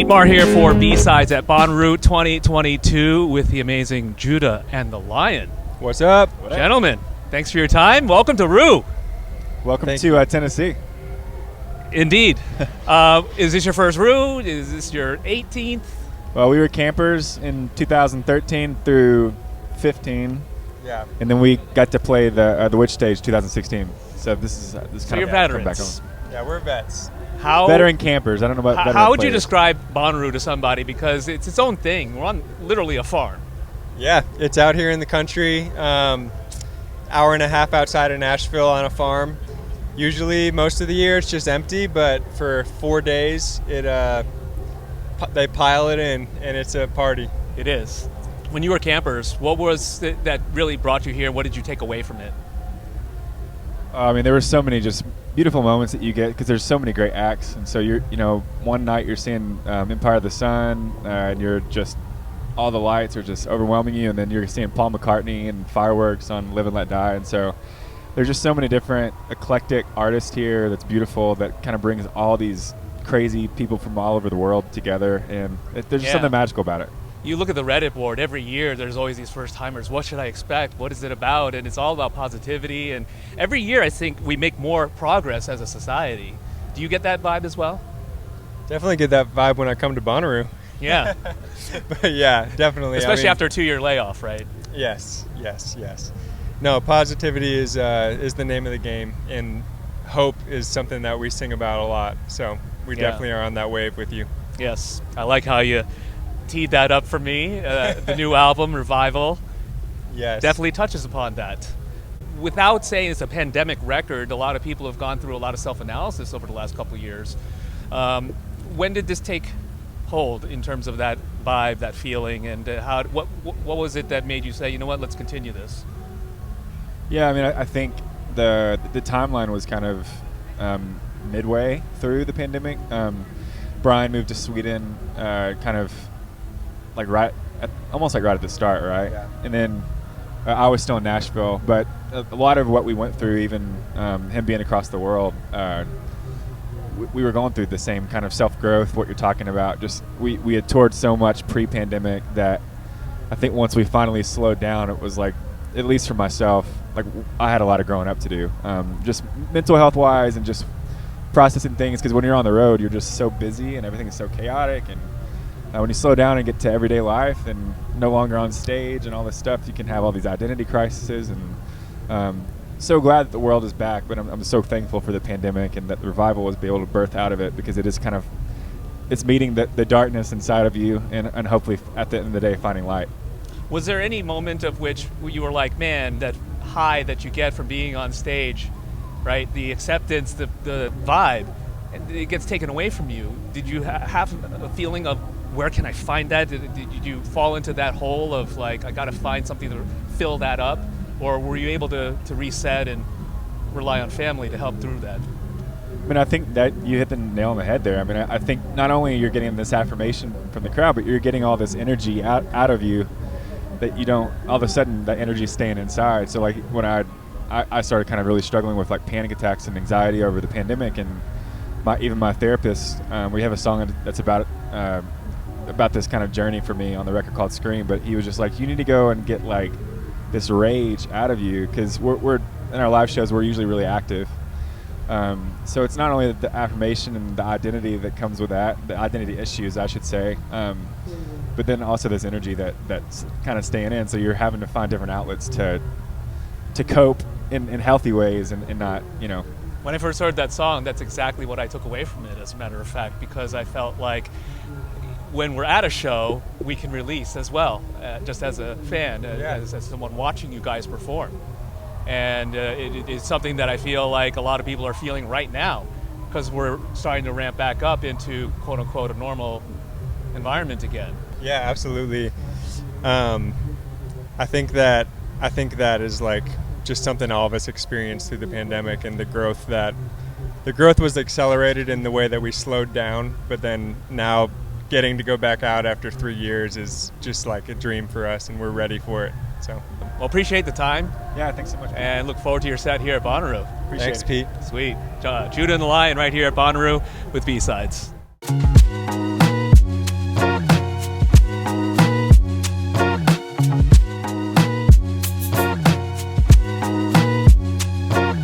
Bar here for B-Sides at Bonnaroo 2022 with the amazing Judah and the Lion. What's up? Gentlemen, thanks for your time. Welcome to Roo. Welcome to Tennessee. Indeed. Is this your first Roo? Is this your 18th? Well, we were campers in 2013 through 15. Yeah. And then we got to play the Witch Stage 2016. So this So kind you're of veterans. back home. Yeah, we're vets. Veteran campers. I don't know about veteran How would you players. describe Bonnaroo to somebody? Because it's its own thing. We're on literally a farm. Yeah, it's out here in the country, hour and a half outside of Nashville on a farm. Usually, most of the year it's just empty, but for 4 days, they pile it in, and it's a party. It is. When you were campers, what was it that really brought you here? What did you take away from it? I mean, there were so many just beautiful moments that you get because there's so many great acts. And so one night you're seeing Empire of the Sun, and you're just all the lights are just overwhelming you, and then you're seeing Paul McCartney and fireworks on Live and Let Die. And so there's just so many different eclectic artists here that's beautiful that kind of brings all these crazy people from all over the world together, and there's just something magical about it. You look at the Reddit board, every year there's always these first-timers. What should I expect? What is it about? And it's all about positivity. And every year I think we make more progress as a society. Do you get that vibe as well? Definitely get that vibe when I come to Bonnaroo. Yeah. But yeah, definitely. Especially after a 2-year layoff, right? Yes. No, positivity is the name of the game, and hope is something that we sing about a lot. So we definitely are on that wave with you. Yes. I like how you teed that up for me. The new album, Revival, definitely touches upon that. Without saying it's a pandemic record, a lot of people have gone through a lot of self-analysis over the last couple of years. When did this take hold in terms of that vibe, that feeling, and what was it that made you say, you know what, let's continue this? Yeah, I mean, I think the timeline was kind of midway through the pandemic. Brian moved to Sweden, kind of almost right at the start, right? Yeah. And then I was still in Nashville, but a lot of what we went through, even him being across the world, we were going through the same kind of self-growth, what you're talking about. Just we had toured so much pre-pandemic that I think once we finally slowed down, it was like, at least for myself, like I had a lot of growing up to do, just mental health-wise and just processing things, because when you're on the road, you're just so busy and everything is so chaotic, and when you slow down and get to everyday life and no longer on stage and all this stuff, you can have all these identity crises. And so glad that the world is back, but I'm so thankful for the pandemic and that the Revival was able to birth out of it, because it is it's meeting the darkness inside of you and hopefully at the end of the day finding light. Was there any moment of which you were like, man, that high that you get from being on stage, right? The acceptance, the vibe, and it gets taken away from you. Did you have a feeling of, where can I find that? Did you fall into that hole of like, I got to find something to fill that up? Or were you able to reset and rely on family to help through that? I mean, I think that you hit the nail on the head there. I mean, I think not only you're getting this affirmation from the crowd, but you're getting all this energy out of you that you don't, all of a sudden that energy is staying inside. So like when I started kind of really struggling with like panic attacks and anxiety over the pandemic, and even my therapist, we have a song that's about this kind of journey for me on the record called Scream, but he was just like, you need to go and get like this rage out of you, because we're in our live shows, we're usually really active. So it's not only the affirmation and the identity that comes with that, the identity issues, I should say, but then also this energy that's kind of staying in. So you're having to find different outlets to cope in healthy ways and not, When I first heard that song, that's exactly what I took away from it, as a matter of fact, because I felt like when we're at a show, we can release as well, just as a fan, as someone watching you guys perform. And it is something that I feel like a lot of people are feeling right now, because we're starting to ramp back up into quote unquote a normal environment again. Yeah, absolutely. I think that is like just something all of us experienced through the pandemic, and the growth was accelerated in the way that we slowed down, but then now getting to go back out after 3 years is just like a dream for us, and we're ready for it. So, well, appreciate the time. Yeah, thanks so much. And look forward to your set here at Bonnaroo. Thanks, Pete. Sweet. Judah and the Lion right here at Bonnaroo with B-Sides.